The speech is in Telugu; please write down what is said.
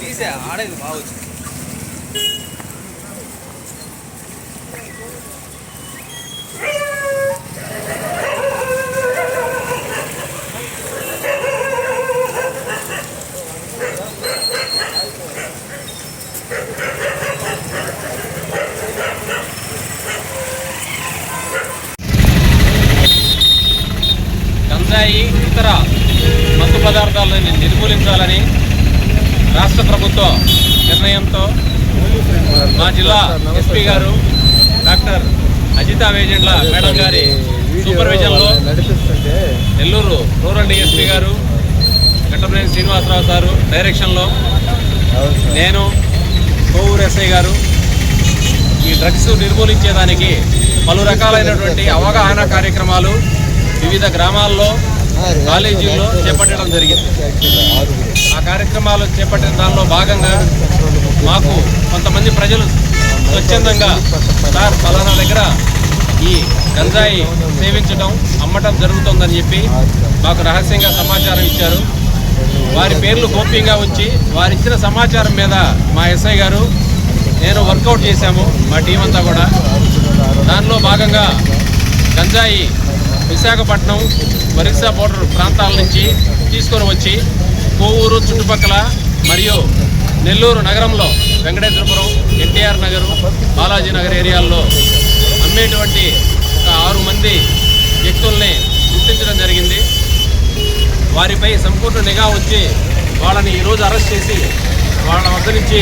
తీసే ఆడేది బావచ్చు. గంజాయి ఇతర మత్తు పదార్థాలను నిర్మూలించాలని రాష్ట్ర ప్రభుత్వం నిర్ణయంతో మా జిల్లా ఎస్పీ గారు డాక్టర్ అజితా వేజెండ్ల మేడం గారి సూపర్విజన్లో నెల్లూరు రూరల్ డిఎస్పీ గారు ఘట్టమనేని శ్రీనివాసరావు సారు డైరెక్షన్లో నేను కోవూరు ఎస్ఐ గారు ఈ డ్రగ్స్ నిర్మూలించేదానికి పలు రకాలైనటువంటి అవగాహన కార్యక్రమాలు వివిధ గ్రామాల్లో కాలేజీల్లో చేపట్టడం జరిగింది. ఆ కార్యక్రమాలు చేపట్టిన దానిలో భాగంగా మాకు కొంతమంది ప్రజలు స్వచ్ఛందంగా సార్ ఫలానా దగ్గర ఈ గంజాయి సేవించడం అమ్మటం జరుగుతుందని చెప్పి మాకు రహస్యంగా సమాచారం ఇచ్చారు. వారి పేర్లు గోప్యంగా ఉంచి వారిచ్చిన సమాచారం మీద మా ఎస్ఐ గారు నేను వర్కౌట్ చేశాము, మా టీం అంతా కూడా. దానిలో భాగంగా గంజాయి విశాఖపట్నం ఒరిస్సా బోర్డర్ ప్రాంతాల నుంచి తీసుకొని వచ్చి కోవూరు చుట్టుపక్కల మరియు నెల్లూరు నగరంలో వెంకటేశ్వరపురం, ఎన్టీఆర్ నగరు, బాలాజీ నగర్ ఏరియాల్లో అమ్మేటువంటి ఒక 6 మంది వ్యక్తుల్ని గుర్తించడం జరిగింది. వారిపై సంపూర్ణ నిఘా ఉంచి వాళ్ళని ఈరోజు అరెస్ట్ చేసి వాళ్ళ వద్ద నుంచి